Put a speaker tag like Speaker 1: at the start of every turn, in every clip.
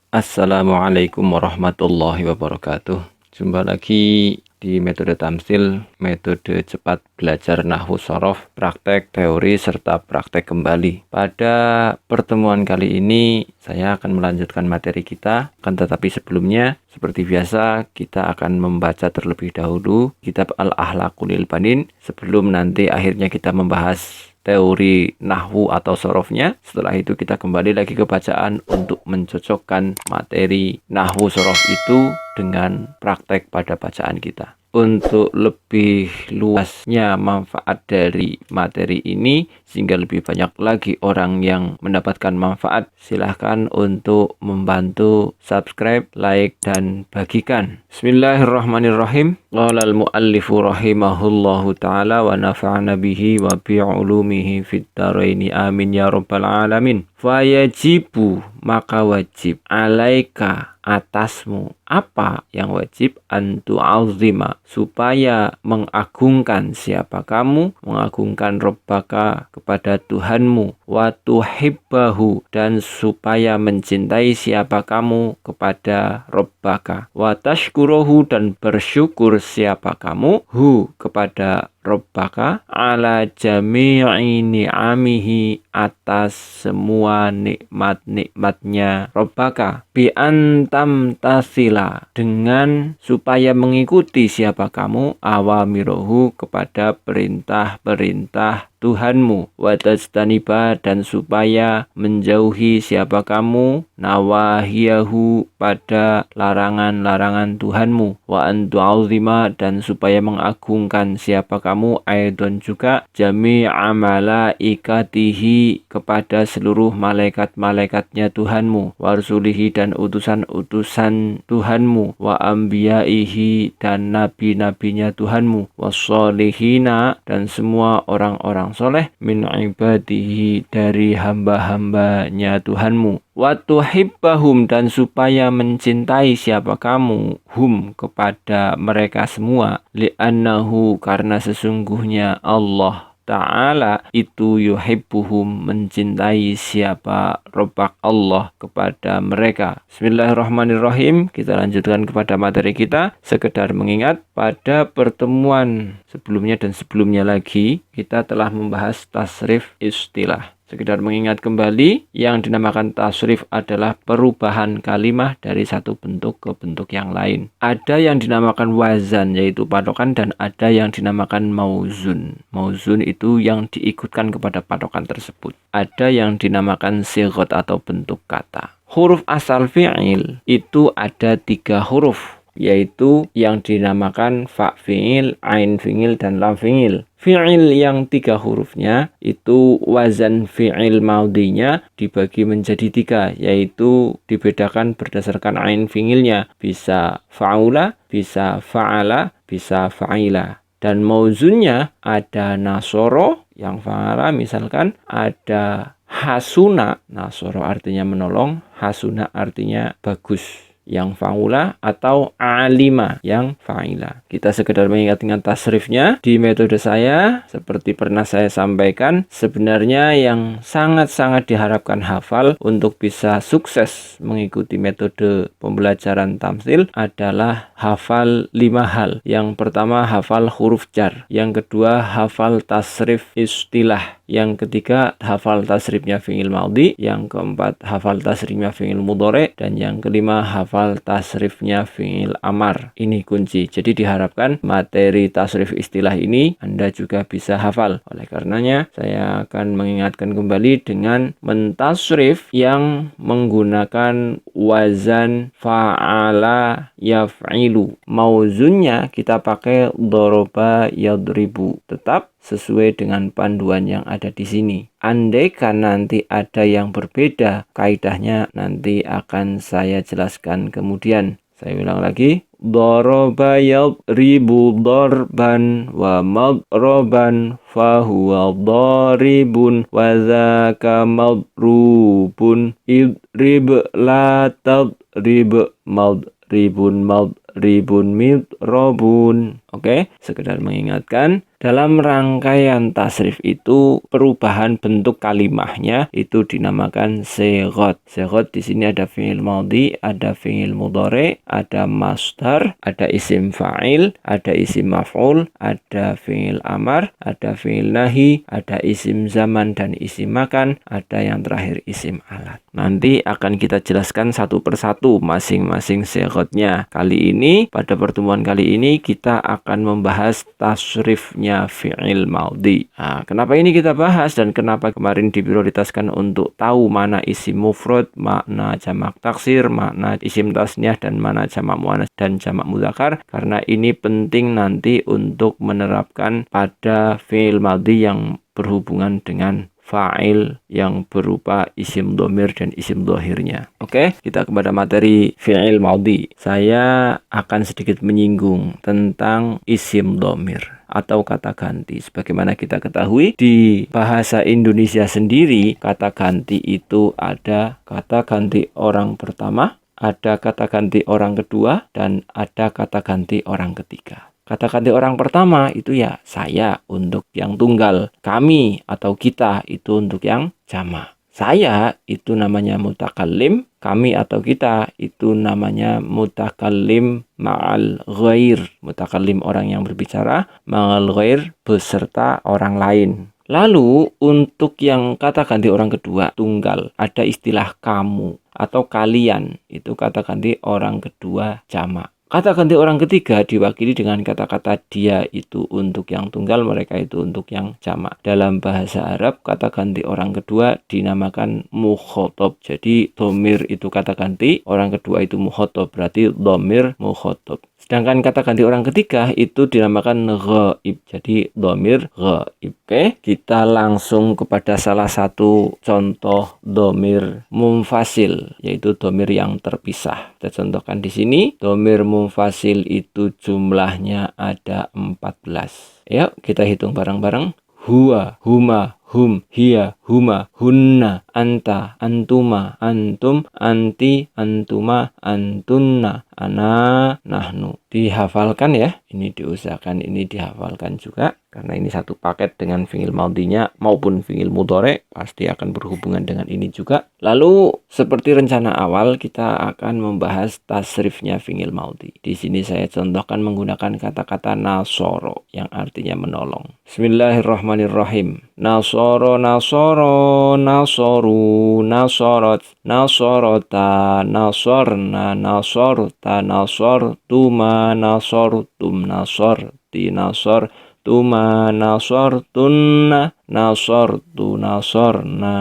Speaker 1: Assalamualaikum warahmatullahi wabarakatuh. Jumpa lagi di metode tamsil, metode cepat belajar nahwu sorof, praktek teori serta praktek kembali. Pada pertemuan kali ini saya akan melanjutkan materi kita, tetapi sebelumnya seperti biasa kita akan membaca terlebih dahulu kitab Al-Ahlaqul Banin sebelum nanti akhirnya kita membahas teori nahwu atau sorofnya. Setelah itu kita kembali lagi ke bacaan untuk mencocokkan materi nahwu sorof itu dengan praktek pada bacaan kita. Untuk lebih luasnya manfaat dari materi ini sehingga lebih banyak lagi orang yang mendapatkan manfaat, silahkan untuk membantu subscribe, like, dan bagikan. Bismillahirrahmanirrahim. Qala al-muallifu rahimahullahu ta'ala wa nafa'ana bihi wa bi'ulumihi fid dharaini amin ya rabbal alamin. Fayajibu, maka wajib, alaika, atasmu. Apa yang wajib? Antu azima, supaya mengagungkan siapa kamu, mengagungkan Rabbaka, kepada Tuhanmu, wa tuhibbahu, dan supaya mencintai siapa kamu kepada Rabbaka, wa tashkuruhu, dan bersyukur siapa kamu, hu, kepada Rabbaka, ala jami'i ni'amihi, atas semua nikmat-nikmatnya Rabbaka, bi antam tasila, dengan supaya mengikuti siapa kamu, awamirohu, kepada perintah-perintah Tuhanmu, wa tajtaniba, dan supaya menjauhi siapa kamu, nawahiyahu, pada larangan-larangan Tuhanmu, wa antu'azima, dan supaya mengagungkan siapa kamu, aidon juga, jami'a malaikatihi, kepada seluruh malaikat-malaikatnya Tuhanmu, wa rasulihi, dan utusan-utusan Tuhanmu, wa ambiyaihi, dan nabi-nabinya Tuhanmu, wa sholihina, dan semua orang-orang soleh, min ibadihi, dari hamba-hambanya Tuhanmu, wa tuhibbahum, dan supaya mencintai siapa kamu, hum, kepada mereka semua, li'annahu, karena sesungguhnya Allah Ta'ala itu yuhibbuhum, mencintai siapa Rabbak, Allah, kepada mereka. Bismillahirrahmanirrahim. Kita lanjutkan kepada materi kita. Sekedar mengingat, pada pertemuan sebelumnya dan sebelumnya lagi kita telah membahas tasrif istilah. Sekedar mengingat kembali, yang dinamakan tasrif adalah perubahan kalimah dari satu bentuk ke bentuk yang lain. Ada yang dinamakan wazan, yaitu patokan, dan ada yang dinamakan mauzun. Mauzun itu yang diikutkan kepada patokan tersebut. Ada yang dinamakan sighot atau bentuk kata. Huruf asal fi'il itu ada 3 huruf, yaitu yang dinamakan fa fi'il, ain fi'il, dan lam fi'il. Fi'il yang 3 hurufnya itu wazan fi'il maudinya dibagi menjadi 3, yaitu dibedakan berdasarkan ain fi'ilnya. Bisa fa'ula, bisa fa'ala, bisa fa'ila. Dan mauzunnya ada nasoro yang fa'ala, misalkan ada hasuna, nasoro artinya menolong, hasuna artinya bagus yang fa'ula, atau alima yang fa'ila. Kita sekedar mengingat-ingat tasrifnya. Di metode saya, seperti pernah saya sampaikan, sebenarnya yang sangat-sangat diharapkan hafal untuk bisa sukses mengikuti metode pembelajaran tamsil adalah hafal 5 hal. Yang pertama, hafal huruf jar. Yang kedua, hafal tasrif istilah. Yang ketiga, hafal tasrifnya fi'il maudi. Yang keempat, hafal tasrifnya fi'il mudhari. Dan yang kelima, hafal tasrifnya fi'il amar. Ini kunci. Jadi diharapkan materi tasrif istilah ini Anda juga bisa hafal. Oleh karenanya, saya akan mengingatkan kembali dengan mentasrif yang menggunakan wazan fa'ala yaf'ilu. Mauzunnya kita pakai doroba yadribu. Tetap sesuai dengan panduan yang ada di sini. Andaikan nanti ada yang berbeda, kaidahnya nanti akan saya jelaskan kemudian. Saya ulang lagi. Doroba yadribu dorban wa madroban fahuwa doribun wa zaka madrubun idrib la tadrib madribun madribun midrobun. Oke, sekedar mengingatkan, dalam rangkaian tasrif itu perubahan bentuk kalimahnya itu dinamakan sighot. Sighot di sini ada fi'il madhi, ada fi'il mudhari, ada masdar, ada isim fa'il, ada isim maf'ul, ada fi'il amar, ada fi'il nahi, ada isim zaman dan isim makan, ada yang terakhir isim alat. Nanti akan kita jelaskan satu persatu masing-masing sighotnya. Pada pertemuan kali ini kita akan membahas tasrifnya fi'il madhi. Nah, kenapa ini kita bahas dan kenapa kemarin diprioritaskan untuk tahu mana isim mufrad, makna jamak taksir, makna isim tasniah dan mana jamak muannats dan jamak mudzakkar, karena ini penting nanti untuk menerapkan pada fi'il madhi yang berhubungan dengan fa'il yang berupa isim dhamir dan isim dhahirnya. Oke, kita kepada materi fi'il madhi. Saya akan sedikit menyinggung tentang isim dhamir atau kata ganti. Sebagaimana kita ketahui, di bahasa Indonesia sendiri, kata ganti itu ada kata ganti orang pertama, ada kata ganti orang kedua, dan ada kata ganti orang ketiga. Kata ganti orang pertama itu ya saya untuk yang tunggal, kami atau kita itu untuk yang jamak. Saya itu namanya mutakallim, kami atau kita itu namanya mutakallim ma'al ghair. Mutakallim orang yang berbicara, ma'al ghair beserta orang lain. Lalu untuk yang kata ganti orang kedua, tunggal, ada istilah kamu atau kalian, itu kata ganti orang kedua jamak. Kata ganti orang ketiga diwakili dengan kata-kata dia itu untuk yang tunggal, mereka itu untuk yang jamak. Dalam bahasa Arab, kata ganti orang kedua dinamakan mukhotob. Jadi dhamir itu kata ganti, orang kedua itu mukhotob, berarti dhamir mukhotob. Sedangkan kata ganti orang ketiga itu dinamakan ghaib. Jadi dhamir ghaib. Oke, kita langsung kepada salah satu contoh dhamir munfasil, yaitu dhamir yang terpisah. Kita contohkan di sini, dhamir munfasil itu jumlahnya ada 14. Yuk, kita hitung bareng-bareng. Huwa, huma, hum, hiya, huma, hunna, anta, antuma, antum, anti, antuma, antunna, ana, nahnu. Dihafalkan ya, ini diusahakan ini dihafalkan juga, karena ini satu paket dengan fi'il madhinya maupun fi'il mudhari, pasti akan berhubungan dengan ini juga. Lalu seperti rencana awal kita akan membahas tasrifnya fi'il madhi. Di sini saya contohkan menggunakan kata-kata nasoro yang artinya menolong. Bismillahirrahmanirrahim. Nasoro, nasoro, nasoru, nasorot, nasorota, nasorna, nasorta, nasortuma, nasortum, nasorti, nasortuma, nasortunna, nasortu, nasorna.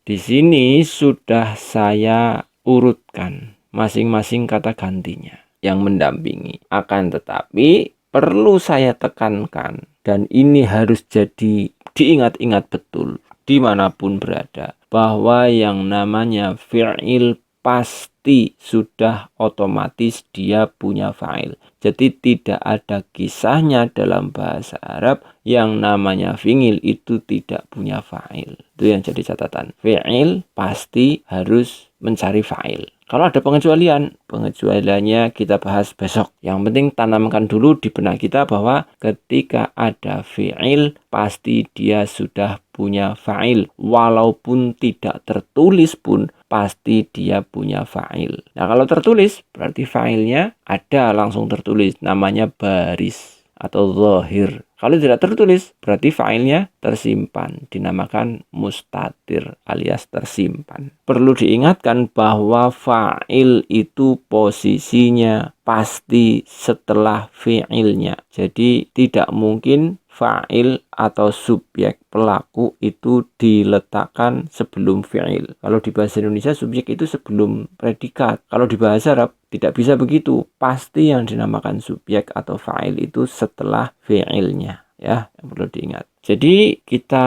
Speaker 1: Di sini sudah saya urutkan masing-masing kata gantinya yang mendampingi. Akan tetapi perlu saya tekankan, dan ini harus jadi diingat-ingat betul dimanapun berada, bahwa yang namanya fi'il pasti sudah otomatis dia punya fa'il. Jadi tidak ada kisahnya dalam bahasa Arab yang namanya fi'il itu tidak punya fa'il. Itu yang jadi catatan. Fi'il pasti harus mencari fa'il. Kalau ada pengecualiannya kita bahas besok. Yang penting tanamkan dulu di benak kita bahwa ketika ada fi'il, pasti dia sudah punya fa'il. Walaupun tidak tertulis pun, pasti dia punya fa'il. Nah, kalau tertulis, berarti fa'ilnya ada langsung tertulis. Namanya baris atau zahir. Kalau tidak tertulis, berarti fa'ilnya tersimpan, dinamakan mustatir alias tersimpan. Perlu diingatkan bahwa fa'il itu posisinya pasti setelah fi'ilnya. Jadi tidak mungkin fa'il atau subjek pelaku itu diletakkan sebelum fi'il. Kalau di bahasa Indonesia subjek itu sebelum predikat. Kalau di bahasa Arab tidak bisa begitu. Pasti yang dinamakan subjek atau fa'il itu setelah fi'ilnya. Ya, yang perlu diingat. Jadi kita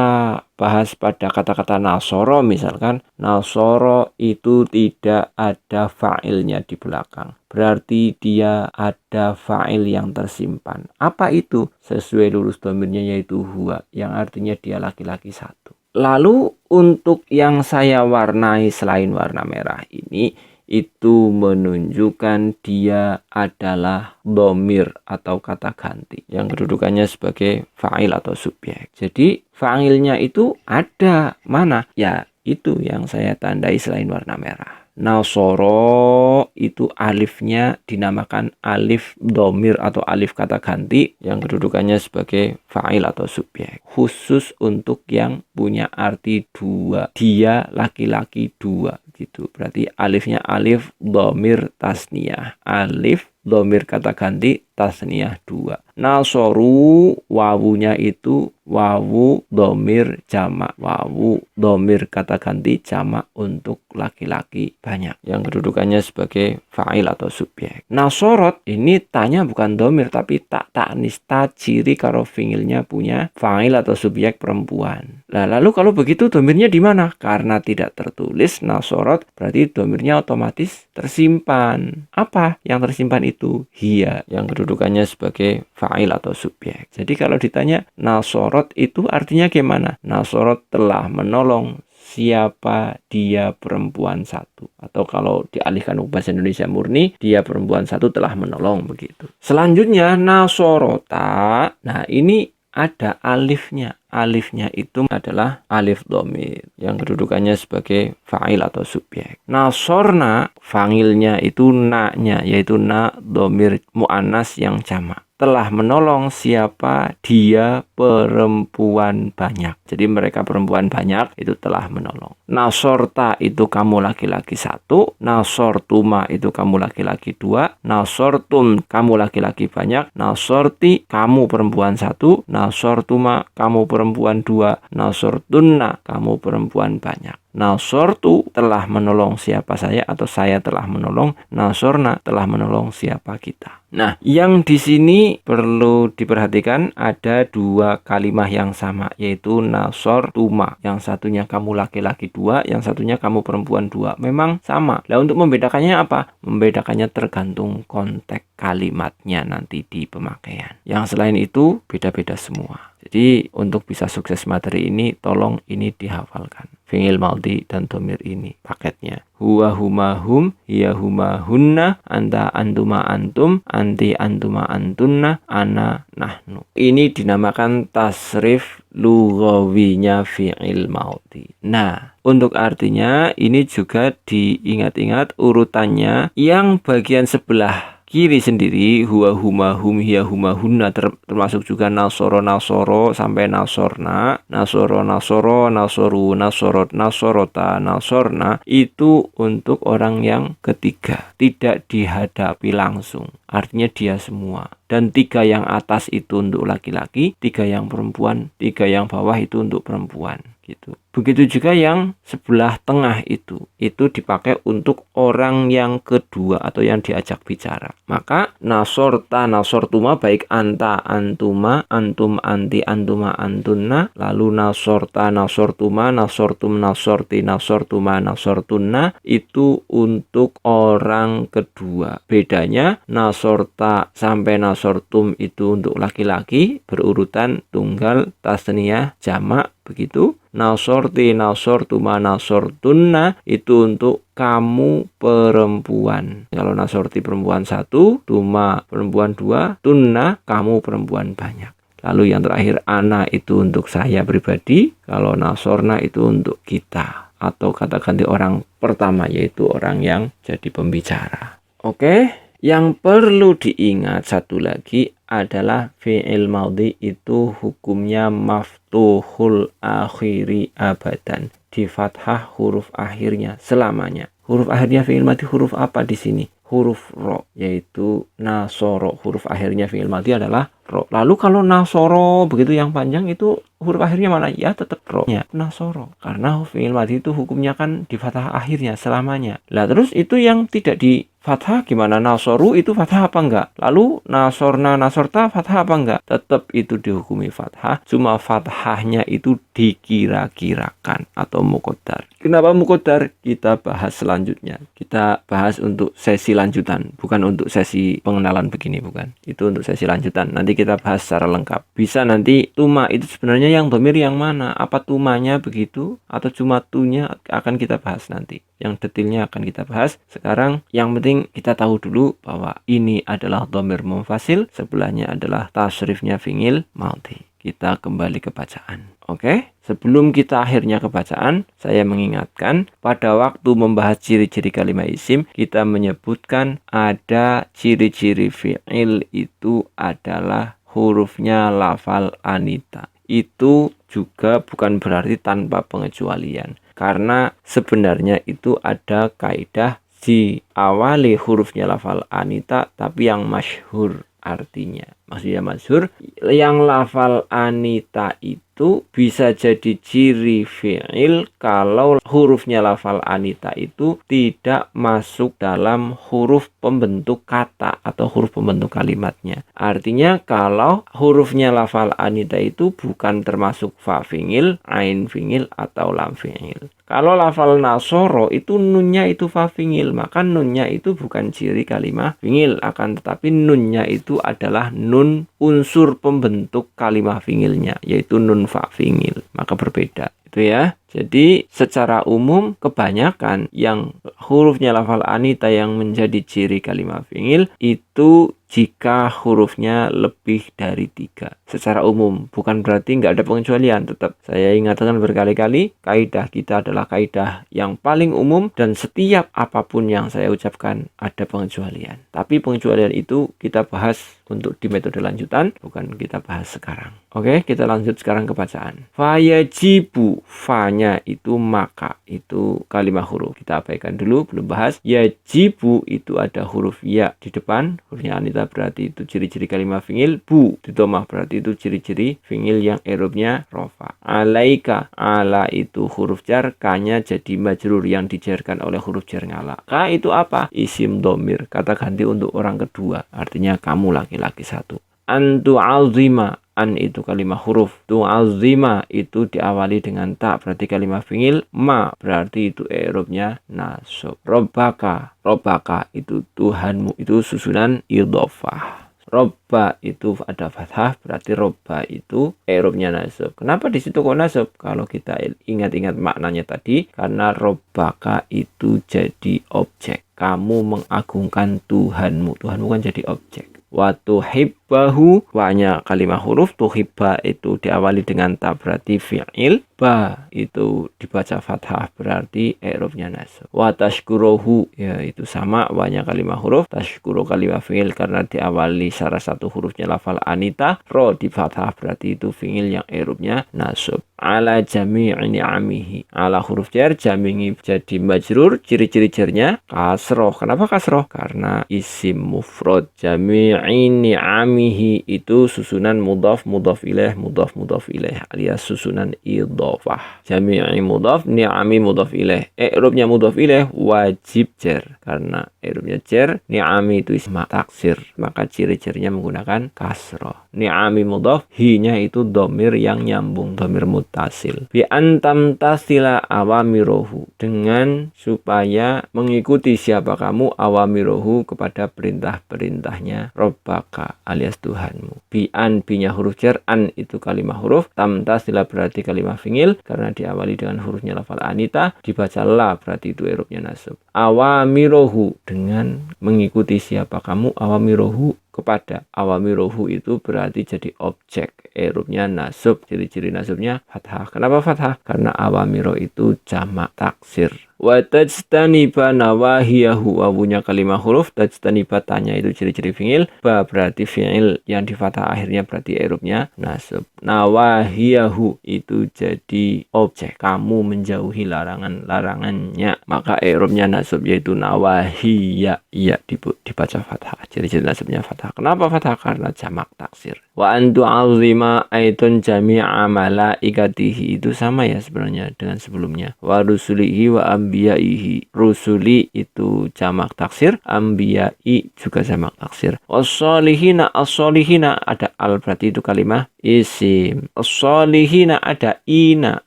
Speaker 1: bahas pada kata-kata nasoro misalkan. Nasoro itu tidak ada fa'ilnya di belakang. Berarti dia ada fa'il yang tersimpan. Apa itu? Sesuai lurus dhamirnya yaitu huwa, yang artinya dia laki-laki satu. Lalu untuk yang saya warnai selain warna merah ini itu menunjukkan dia adalah dhamir atau kata ganti yang kedudukannya sebagai fa'il atau subjek. Jadi fa'ilnya itu ada mana? Ya, itu yang saya tandai selain warna merah. Nasoro itu alifnya dinamakan alif dhamir atau alif kata ganti yang kedudukannya sebagai fa'il atau subjek. Khusus untuk yang punya arti dua. Dia laki-laki dua gitu. Berarti alifnya alif dhamir tasniyah. Alif dhamir kata ganti tasniyah dua. Nasoru wawunya itu wawu dhamir jamak. Wawu dhamir kata ganti jamak untuk laki-laki banyak yang kedudukannya sebagai fa'il atau subjek. Nasorot ini tanya bukan dhamir tapi tak ta'nis, ta ciri karo fi'ilnya punya fa'il atau subjek perempuan. Nah, lalu kalau begitu dhamirnya di mana? Karena tidak tertulis nasorot berarti dhamirnya otomatis tersimpan. Apa yang tersimpan itu? Hiya yang kedudukannya sebagai fa'il atau subjek. Jadi kalau ditanya nasorot itu artinya gimana? Nasorot telah menolong siapa dia perempuan satu. Atau kalau dialihkan ke bahasa Indonesia murni, dia perempuan satu telah menolong begitu. Selanjutnya nasorota. Nah ini ada alifnya. Alifnya itu adalah alif dhamir yang kedudukannya sebagai fa'il atau subjek. Nasorna, fa'ilnya itu na-nya, yaitu na dhamir mu'annas yang jamak. Telah menolong siapa dia perempuan banyak. Jadi mereka perempuan banyak itu telah menolong. Nasorta itu kamu laki-laki satu. Nasortuma itu kamu laki-laki dua. Nasortum kamu laki-laki banyak. Nasorti kamu perempuan satu. Nasortuma kamu perempuan dua. Nasortunna kamu perempuan banyak. Nasortu telah menolong siapa saya atau saya telah menolong. Nasorna telah menolong siapa kita. Nah, yang di sini perlu diperhatikan ada dua kalimat yang sama, yaitu nasortuma. Yang satunya kamu laki-laki dua, yang satunya kamu perempuan dua. Memang sama. Nah, untuk membedakannya apa? Membedakannya tergantung konteks kalimatnya nanti di pemakaian. Yang selain itu beda-beda semua. Jadi untuk bisa sukses materi ini tolong ini dihafalkan. Fi'il madhi dan dhamir ini paketnya. Huwa huma hum, hiya huma hunna, anta antuma antum, anti antuma antunna, ana nahnu. Ini dinamakan tasrif lughawinya fi'il madhi. Nah, untuk artinya ini juga diingat-ingat urutannya yang bagian sebelah kiri sendiri huwa huma hum hiya huma hunna termasuk juga nasoro nasoro sampai nasorna, nasoro nasoro, nasoru nasorot, nasorota, nasorna itu untuk orang yang ketiga, tidak dihadapi langsung. Artinya dia semua. Dan tiga yang atas itu untuk laki-laki, tiga yang perempuan, tiga yang bawah itu untuk perempuan gitu. Begitu juga yang sebelah tengah itu dipakai untuk orang yang kedua atau yang diajak bicara. Maka nasorta nasortuma baik anta antuma, antum anti antuma antunna, lalu nasorta nasortuma, nasortum nasorti nasortuma nasortunna itu untuk orang kedua. Bedanya nasorta sampai nasortum itu untuk laki-laki berurutan tunggal tasniyah jamak begitu. Nasorti, nasortuma, nasortunna itu untuk kamu perempuan. Kalau nasorti perempuan satu, tuma perempuan dua, tunna kamu perempuan banyak. Lalu yang terakhir ana itu untuk saya pribadi. Kalau nasorna itu untuk kita. Atau kata ganti orang pertama yaitu orang yang jadi pembicara. Oke, yang perlu diingat satu lagi adalah fi'il madhi itu hukumnya maftuhul akhiri abadan. Di fathah huruf akhirnya selamanya. Huruf akhirnya fi'il madhi huruf apa di sini? Huruf ro, yaitu nasoro. Huruf akhirnya fi'il madhi adalah ro. Lalu kalau nasoro begitu yang panjang itu huruf akhirnya mana? Ya tetap ro-nya, nasoro. Karena fi'il madhi itu hukumnya kan di fathah akhirnya selamanya. Lah terus itu yang tidak di fathah gimana? Nasoru itu fathah apa enggak? Lalu nasorna, nasorta fathah apa enggak? Tetap itu dihukumi fathah, cuma fathahnya itu dikira-kirakan atau muqaddar. Kenapa muqaddar? Kita bahas selanjutnya. Kita bahas untuk sesi lanjutan, bukan untuk sesi pengenalan begini, bukan. Itu untuk sesi lanjutan. Nanti kita bahas secara lengkap. Bisa nanti tuma itu sebenarnya yang dhamir yang mana? Apa tumanya begitu? Atau cuma tunya akan kita bahas nanti. Yang detailnya akan kita bahas. Sekarang yang penting kita tahu dulu bahwa ini adalah dhamir munfasil, sebelahnya adalah tasrifnya fi'il madhi. Kita kembali ke bacaan. Oke, sebelum kita akhirnya ke bacaan, saya mengingatkan pada waktu membahas ciri-ciri kalimat isim, kita menyebutkan ada ciri-ciri fi'il itu adalah hurufnya lafal anita. Itu juga bukan berarti tanpa pengecualian. Karena sebenarnya itu ada kaidah diawali hurufnya lafal anita tapi yang masyhur artinya. Maksudnya masyhur yang lafal anita itu bisa jadi ciri fi'il kalau hurufnya lafal anita itu tidak masuk dalam huruf pembentuk kata atau huruf pembentuk kalimatnya. Artinya kalau hurufnya lafal anita itu bukan termasuk fa fi'il, ain fi'il atau lam fi'il. Kalau lafal nasoro itu nunnya itu fa fi'il, maka nunnya itu bukan ciri kalimat fi'il, akan tetapi nunnya itu adalah nun unsur pembentuk kalimat fi'ilnya, yaitu nun fa fi'il. Maka berbeda. Itu ya. Jadi secara umum kebanyakan yang hurufnya lafal anita yang menjadi ciri kalimat fi'il itu jika hurufnya lebih dari 3. Secara umum, bukan berarti nggak ada pengecualian. Tetap saya ingatkan berkali-kali, kaidah kita adalah kaidah yang paling umum dan setiap apapun yang saya ucapkan ada pengecualian. Tapi pengecualian itu kita bahas untuk di metode lanjutan, bukan kita bahas sekarang. Oke, kita lanjut sekarang ke bacaan. Fayajibu, fa-nya itu maka, itu kalimat huruf. Kita abaikan dulu, belum bahas. Yajibu itu ada huruf ya di depan, hurufnya anita berarti itu ciri-ciri kalimat fi'il. Bu di domah berarti itu ciri-ciri fi'il yang i'rabnya rofa. Alaika, ala itu huruf jar, ka-nya jadi majrur yang dijarkan oleh huruf jar ngala. Ka itu apa? Isim dhamir, kata ganti untuk orang kedua, artinya kamu laki-laki satu. Antu azima, an itu kalimat huruf, tu'azima itu diawali dengan ta berarti kalimat fi'il, ma berarti itu i'rabnya nasab. Robbaka, robbaka itu Tuhanmu, itu susunan idhofah. Robba itu ada fathah berarti robba itu i'rabnya nasab. Kenapa di situ kok nasab? Kalau kita ingat-ingat maknanya tadi, karena robbaka itu jadi objek. Kamu mengagungkan Tuhanmu. Tuhanmu kan jadi objek. Wa tuhibbahu, wa-nya kalimat huruf, tuhibba itu diawali dengan ta berarti fi'il, ba itu dibaca fathah berarti i'rabnya nasab. Wa tashkuruhu, ya itu sama, wa-nya kalimat huruf, tashkuru kalimat fi'il karena diawali salah satu hurufnya lafal anita, ro di fathah berarti itu fi'il yang i'rabnya nasab. Ala jami'i ni'amihi, ala huruf jar, jami'i jadi majrur, ciri-ciri jarnya kasroh. Kenapa kasroh? Karena isim mufrad. Jami'i ni'amihi itu susunan mudhaf mudhaf ilaih mudhaf mudhaf ilaih alias susunan idhofah. Jami'i mudhaf, ni'ami mudhaf ilaih. I'rabnya mudhaf ilaih wajib jar, karena i'rabnya jar, ni'ami itu isma taksir, maka ciri-cirinya menggunakan kasroh. Ni'ami mudhaf, hi-nya itu dhamir yang nyambung, dhamir mutasil. Bi antam tasila awamirohu, dengan supaya mengikuti siapa kamu awamirohu kepada perintah-perintahnya Robbaka alias Tuhanmu. Bi an, bi-nya huruf jar, an itu kalimat huruf, tam tasila berarti kalimat fi'il karena diawali dengan hurufnya lafal anita, dibaca la berarti itu i'rabnya nasab. Awamirohu, dengan mengikuti siapa kamu awamirohu kepada, awamirohu itu berarti jadi objek, i'rabnya nasab, ciri-ciri nasabnya fathah. Kenapa fathah? Karena awamiro itu jamak taksir. Wa tajtaniba nawahiyahu, wawunya kalimat huruf, tajtaniba tanya itu ciri-ciri fi'il, ba berarti fi'il yang di fathah akhirnya berarti i'rabnya nasab. Nawahiyahu itu jadi objek, kamu menjauhi larangan-larangannya, maka i'rabnya nasab yaitu nawahiya, iya dibaca fathah, ciri-ciri nasabnya fathah. fathah. Kenapa fathah? Karena jamak taksir. Wa an tu'azzima aitun jami'a malaikatihi, itu sama ya sebenarnya dengan sebelumnya. Wa rusulihi wa ambiyaihi. Rusuli itu jamak taksir, ambiyai juga jamak taksir. As-solihina, as-solihina ada al, berarti itu kalimah isim. As-solihina ada ina.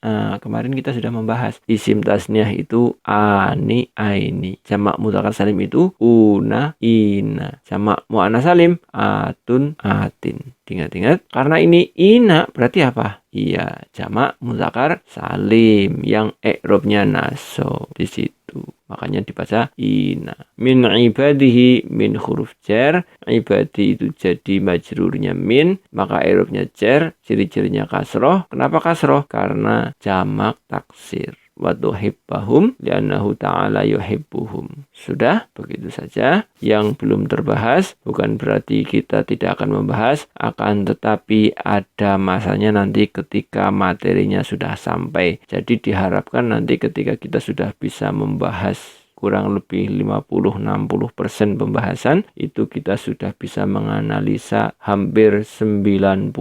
Speaker 1: Kemarin kita sudah membahas isim tasniah itu ani, aini. Jamak mudzakkar salim itu una, ina. Jamak muannats salim atun, atin. Ingat-ingat, karena ini ina berarti apa? Iya, jamak mudzakkar salim yang i'rabnya nasab di situ. Makanya dibaca ina. Min ibadihi, min huruf jar. Ibadi itu jadi majrurnya min, maka i'rabnya jar, ciri-cirinya kasroh. Kenapa kasroh? Karena jamak taksir. Wa tuhibbahum li'annahu ta'ala yuhibbuhum. Sudah, begitu saja. Yang belum terbahas bukan berarti kita tidak akan membahas, akan tetapi ada masanya nanti ketika materinya sudah sampai. Jadi diharapkan nanti ketika kita sudah bisa membahas kurang lebih 50-60% pembahasan, itu kita sudah bisa menganalisa hampir 90%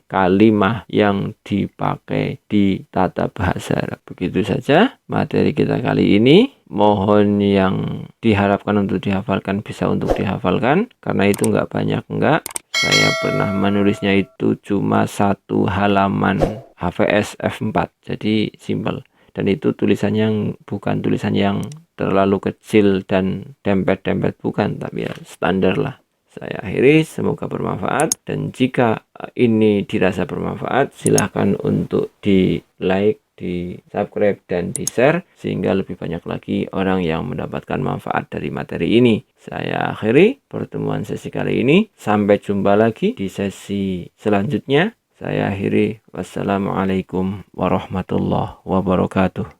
Speaker 1: kalimah yang dipakai di tata bahasa Arab. Begitu saja materi kita kali ini. Mohon yang diharapkan untuk dihafalkan bisa untuk dihafalkan, karena itu nggak banyak, enggak. Saya pernah menulisnya itu cuma 1 halaman HVS F4, jadi simple. Dan itu tulisannya bukan tulisan yang terlalu kecil dan dempet-dempet, bukan, tapi ya standar lah. Saya akhiri, semoga bermanfaat. Dan jika ini dirasa bermanfaat, silahkan untuk di like, di subscribe, dan di share, sehingga lebih banyak lagi orang yang mendapatkan manfaat dari materi ini. Saya akhiri pertemuan sesi kali ini. Sampai jumpa lagi di sesi selanjutnya. Saya akhiri. Wassalamualaikum warahmatullahi wabarakatuh.